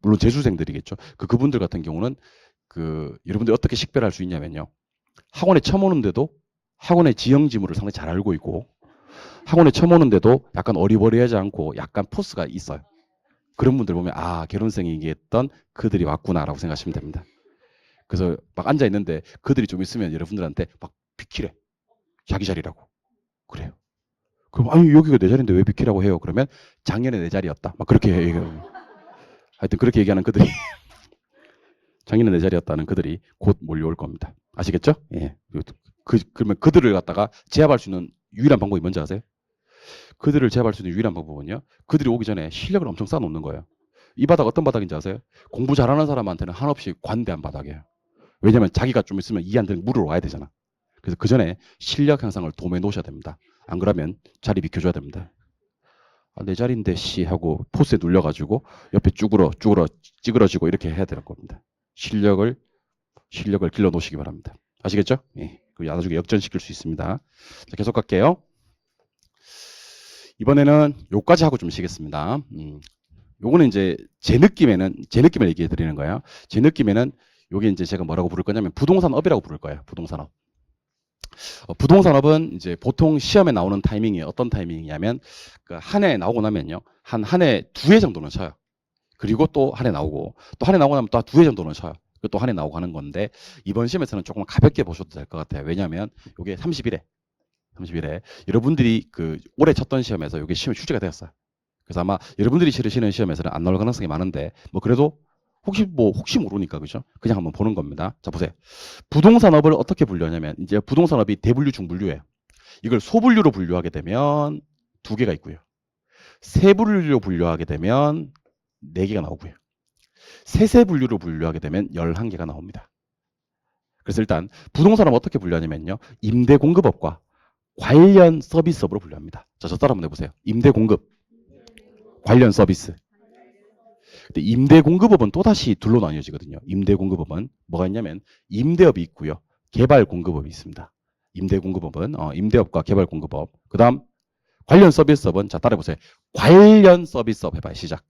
물론 재수생들이겠죠. 그분들 같은 경우는 여러분들이 어떻게 식별할 수 있냐면요. 학원에 처음 오는데도 학원의 지형 지물을 상당히 잘 알고 있고 학원에 처음 오는데도 약간 어리버리하지 않고 약간 포스가 있어요. 그런 분들 보면 개론생이 얘기했던 그들이 왔구나라고 생각하시면 됩니다. 그래서 막 앉아 있는데 그들이 좀 있으면 여러분들한테 막 비키래. 자기 자리라고. 그래요. 그럼 아니 여기가 내 자리인데 왜 비키라고 해요? 그러면 작년에 내 자리였다. 막 그렇게 얘기해요. 하여튼 그렇게 얘기하는 그들이 작년에 내 자리였다는 그들이 곧 몰려올 겁니다. 아시겠죠? 예. 그러면 그들을 갖다가 제압할 수 있는 유일한 방법이 뭔지 아세요? 그들을 제압할 수 있는 유일한 방법은요. 그들이 오기 전에 실력을 엄청 쌓아놓는 거예요. 이 바닥 어떤 바닥인지 아세요? 공부 잘하는 사람한테는 한없이 관대한 바닥이에요. 왜냐하면 자기가 좀 있으면 이해 안 되는 물으러 와야 되잖아. 그래서 그 전에 실력 향상을 도모해 놓으셔야 됩니다. 안 그러면 자리 비켜줘야 됩니다. 아, 내 자리인데 씨 하고 포스에 눌려가지고 옆에 쭈그러지고 이렇게 해야 되는 겁니다. 실력을 길러 놓으시기 바랍니다. 아시겠죠? 예. 그 나중에 역전시킬 수 있습니다. 자, 계속 갈게요. 이번에는 요까지 하고 좀 쉬겠습니다. 요거는 이제 제 느낌을 얘기해 드리는 거예요. 제 느낌에는 요게 이제 제가 뭐라고 부를 거냐면 부동산업이라고 부를 거예요. 부동산업. 부동산업은 이제 보통 시험에 나오는 타이밍이 어떤 타이밍이냐면 그 한 해 나오고 나면요. 한 해 두 해 정도는 쳐요. 그리고 또 한 해 나오고 또 한 해 나오고 나면 또 두 해 정도는 쳐요. 또 한 해 나오고 하는 건데 이번 시험에서는 조금 가볍게 보셔도 될 것 같아요. 왜냐하면 요게 30일에 여러분들이 그 올해 쳤던 시험에서 요게 시험에 출제가 되었어요. 그래서 아마 여러분들이 치르시는 시험에서는 안 나올 가능성이 많은데 뭐 그래도 혹시 모르니까 그죠? 그냥 한번 보는 겁니다. 자 보세요. 부동산업을 어떻게 분류하냐면 이제 부동산업이 대분류 중분류예요. 이걸 소분류로 분류하게 되면 두 개가 있고요. 세분류로 분류하게 되면 네 개가 나오고요. 세세분류로 분류하게 되면 11개가 나옵니다. 그래서 일단 부동산업 어떻게 분류하냐면요. 임대공급업과 관련 서비스업으로 분류합니다. 자, 저 따라 한번 해보세요. 임대공급, 관련 서비스. 근데 임대공급업은 또다시 둘로 나뉘어지거든요. 임대공급업은 뭐가 있냐면 임대업이 있고요. 개발공급업이 있습니다. 임대공급업은 임대업과 개발공급업. 그 다음 관련 서비스업은 자 따라해보세요. 관련 서비스업 해봐요. 시작.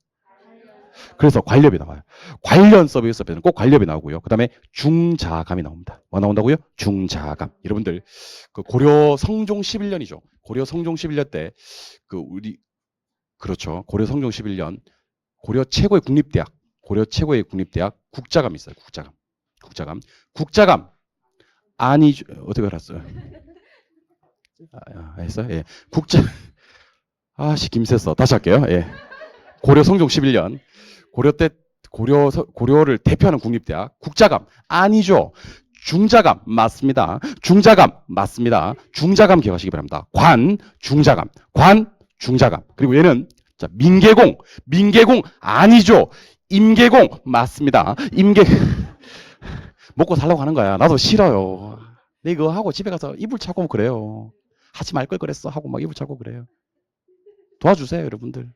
그래서 관리업이 나와요. 관련 서비스업에는 꼭 관리업이 나오고요. 그 다음에 중자감이 나옵니다. 뭐 나온다고요? 중자감. 여러분들 그 고려 성종 11년이죠. 고려 성종 11년 때 그 우리 그렇죠. 고려 성종 11년 고려 최고의 국립대학 국자감이 있어요. 국자감 아니 어떻게 알았어요? 했어요? 예. 김새써. 다시 할게요. 예. 고려 성종 11년 고려 때 고려를 대표하는 국립대학 국자감 아니죠. 중자감 맞습니다. 중자감 기억하시기 바랍니다. 중자감 그리고 얘는 자 민계공 아니죠. 임계공 맞습니다. 먹고 살라고 하는 거야. 나도 싫어요. 내 이거 하고 집에 가서 이불 차고 그래요. 하지 말 걸 그랬어 하고 막 이불 차고 그래요. 도와주세요 여러분들.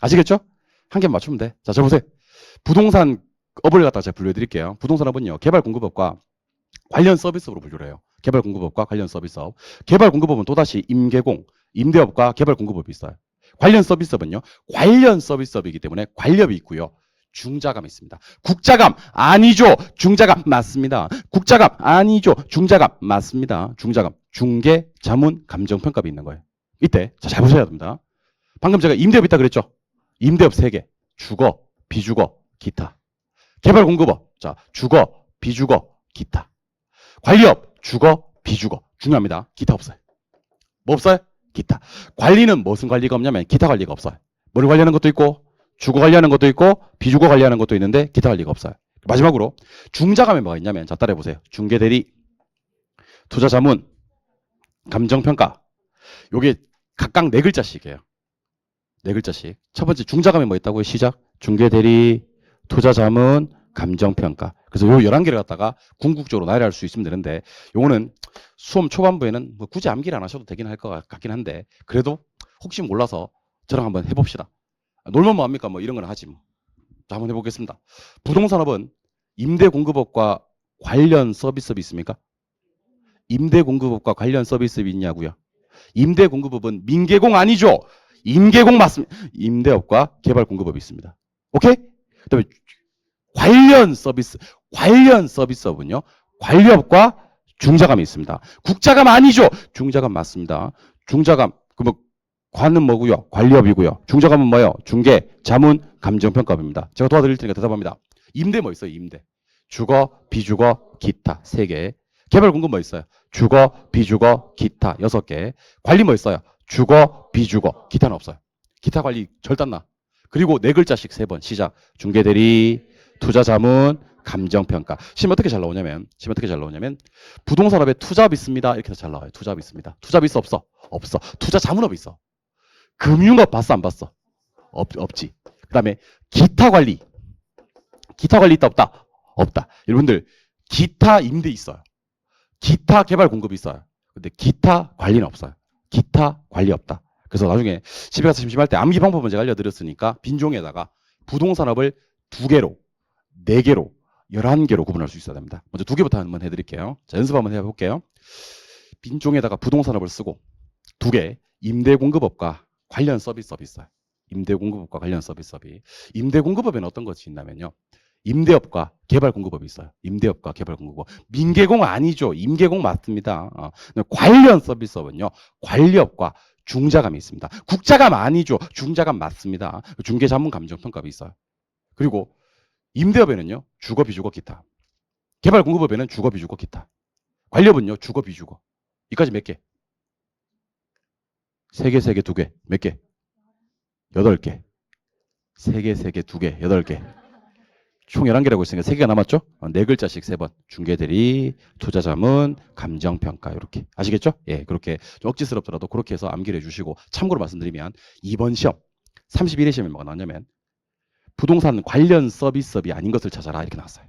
아시겠죠? 한 개 맞추면 돼. 자, 저 보세요. 부동산 업을 갖다가 제가 분류해 드릴게요. 부동산업은요. 개발공급업과 관련 서비스업으로 분류를 해요. 개발공급업과 관련 서비스업. 개발공급업은 또다시 임대업과 개발공급업이 있어요. 관련 서비스업은요. 관련 서비스업이기 때문에 관리업이 있고요. 중자감이 있습니다. 국자감 아니죠. 중자감 맞습니다. 국자감 아니죠. 중자감 맞습니다. 중자감 중개, 자문, 감정평가비 있는 거예요. 이때 잘 보셔야 됩니다. 방금 제가 임대업 있다 그랬죠. 임대업 3개. 주거, 비주거, 기타. 개발공급업. 자, 주거, 비주거, 기타. 관리업, 주거, 비주거. 중요합니다. 기타 없어요. 뭐 없어요? 기타. 관리는 무슨 관리가 없냐면 기타 관리가 없어요. 뭐를 관리하는 것도 있고 주거 관리하는 것도 있고 비주거 관리하는 것도 있는데 기타 관리가 없어요. 마지막으로 중자감에 뭐가 있냐면 자 따라해보세요. 중개대리, 투자자문, 감정평가. 요게 각각 4글자씩이에요. 4글자씩. 첫 번째 중자감에 뭐 있다고요? 시작. 중개대리, 투자자문, 감정평가. 그래서 요 11개를 갖다가 궁극적으로 나열할 수 있으면 되는데 요거는 수험 초반부에는 뭐 굳이 암기를 안 하셔도 되긴 할 것 같긴 한데 그래도 혹시 몰라서 저랑 한번 해봅시다. 놀면 뭐합니까? 뭐 이런 건 하지 뭐. 자, 한번 해보겠습니다. 부동산업은 임대공급업과 관련 서비스업이 있습니까? 임대공급업과 관련 서비스업이 있냐고요? 임대공급업은 민계공 아니죠? 임계공 맞습니다. 임대업과 개발공급업이 있습니다. 오케이? 그다음에 관련 서비스업은요. 관리업과 중자감이 있습니다. 국자감 아니죠? 중자감 맞습니다. 중자감 그러면 관은 뭐고요? 관리업이고요. 중자감은 뭐예요? 중개, 자문, 감정평가입니다. 제가 도와드릴 테니까 대답합니다. 임대 뭐 있어요? 임대. 주거, 비주거, 기타 3개. 개발공급 뭐 있어요? 주거, 비주거, 기타 6개. 관리 뭐 있어요? 주거, 비주거, 기타는 없어요. 기타 관리 절단나. 그리고 4글자씩 3번 시작. 중개대리, 투자자문, 감정평가. 시험 어떻게 잘 나오냐면 부동산업에 투자업 있습니다. 이렇게 해서 잘 나와요. 투자업 있습니다. 투자업 있어 없어? 없어. 투자자문업 있어. 금융업 봤어 안 봤어? 없지. 그 다음에 기타 관리 있다 없다? 없다. 여러분들 기타 임대 있어요. 기타 개발 공급이 있어요. 근데 기타 관리는 없어요. 기타 관리 없다. 그래서 나중에 집에 가서 심심할 때 암기 방법은 제가 알려드렸으니까 빈종에다가 부동산업을 2개로, 4개로, 11개로 구분할 수 있어야 됩니다. 먼저 2개부터 한번 해드릴게요. 자, 연습 한번 해볼게요. 빈종에다가 부동산업을 쓰고 2개, 임대공급업과 관련 서비스업이 있어요. 임대공급업과 관련 서비스업이. 임대공급업에는 어떤 것이 있냐면요. 임대업과 개발공급업이 있어요. 임대업과 개발공급업. 민계공 아니죠. 임계공 맞습니다. 관련 서비스업은요. 관리업과 중자감이 있습니다. 국자감 아니죠. 중자감 맞습니다. 중개자문감정평가가 있어요. 그리고 임대업에는요. 주거, 비주거, 기타. 개발공급업에는 주거, 비주거, 기타. 관리업은요. 주거, 비주거. 이까지 몇 개? 3개, 3개, 2개. 몇 개? 8개. 3개, 3개, 2개, 8개. 총 11개라고 했으니까 3개가 남았죠? 4글자씩 3번. 중개대리, 투자자문, 감정평가 이렇게. 아시겠죠? 예, 그렇게 좀 억지스럽더라도 그렇게 해서 암기를 해주시고 참고로 말씀드리면 이번 시험 31회 시험에 뭐가 나왔냐면 부동산 관련 서비스업이 아닌 것을 찾아라 이렇게 나왔어요.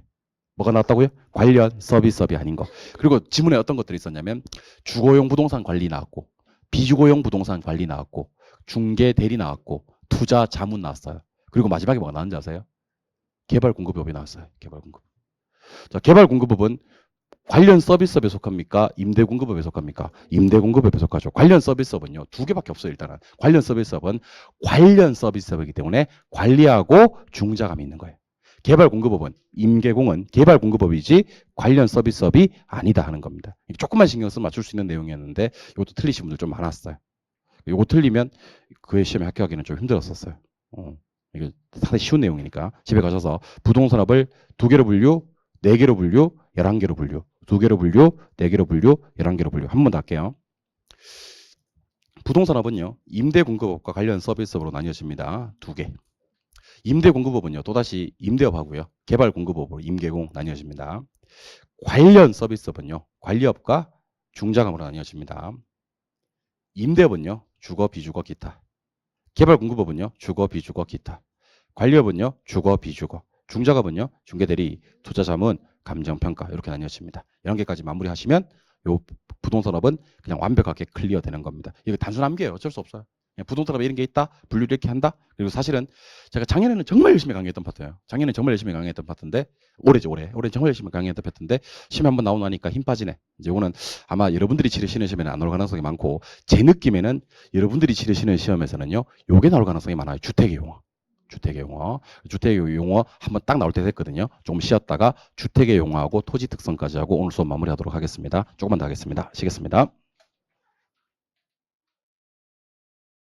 뭐가 나왔다고요? 관련 서비스업이 아닌 거. 그리고 지문에 어떤 것들이 있었냐면 주거용 부동산 관리 나왔고 비주거용 부동산 관리 나왔고 중개대리 나왔고 투자 자문 나왔어요. 그리고 마지막에 뭐가 나왔는지 아세요? 개발공급업이 나왔어요. 개발공급. 자, 개발공급업은 관련 서비스업에 속합니까? 임대공급업에 속합니까? 임대공급업에 속하죠. 관련 서비스업은요. 2개밖에 없어요. 일단은. 관련 서비스업은 관련 서비스업이기 때문에 관리하고 중자감이 있는 거예요. 개발공급업은 임계공은 개발공급업이지 관련 서비스업이 아니다 하는 겁니다. 조금만 신경 쓰면 맞출 수 있는 내용이었는데 이것도 틀리신 분들 좀 많았어요. 이거 틀리면 그의 시험에 합격하기는 좀 힘들었었어요. 이게 상당히 쉬운 내용이니까 집에 가셔서 부동산업을 2개로 분류, 4개로 분류, 11개로 분류, 2개로 분류, 4개로 분류, 11개로 분류. 한 번 더 할게요. 부동산업은요. 임대공급업과 관련 서비스업으로 나뉘어집니다. 2개. 임대공급업은요. 또다시 임대업하고요. 개발공급업으로 임계공 나뉘어집니다. 관련 서비스업은요. 관리업과 중자감으로 나뉘어집니다. 임대업은요. 주거, 비주거, 기타. 개발공급업은요. 주거, 비주거, 기타. 관리업은요. 주거, 비주거. 중자감은요. 중개대리, 투자자문, 감정평가 이렇게 나뉘어집니다. 11개까지 마무리하시면 요 부동산업은 그냥 완벽하게 클리어 되는 겁니다. 이거 단순 암기예요. 어쩔 수 없어요. 그냥 부동산업에 이런 게 있다. 분류를 이렇게 한다. 그리고 사실은 제가 작년에는 정말 열심히 강의했던 파트예요. 작년에 정말 열심히 강의했던 파트인데 올해죠. 올해 정말 열심히 강의했던 파트인데 시험에 한번 나오고 나니까 힘 빠지네. 이제 이거는 아마 여러분들이 치르시는 시험에는 안 나올 가능성이 많고 제 느낌에는 여러분들이 치르시는 시험에서는요. 요게 나올 가능성이 많아요. 주택의 용어. 주택의 용어. 주택의 용어 한번 딱 나올 때 됐거든요. 조금 쉬었다가 주택의 용어하고 토지 특성까지 하고 오늘 수업 마무리하도록 하겠습니다. 조금만 더 하겠습니다. 쉬겠습니다.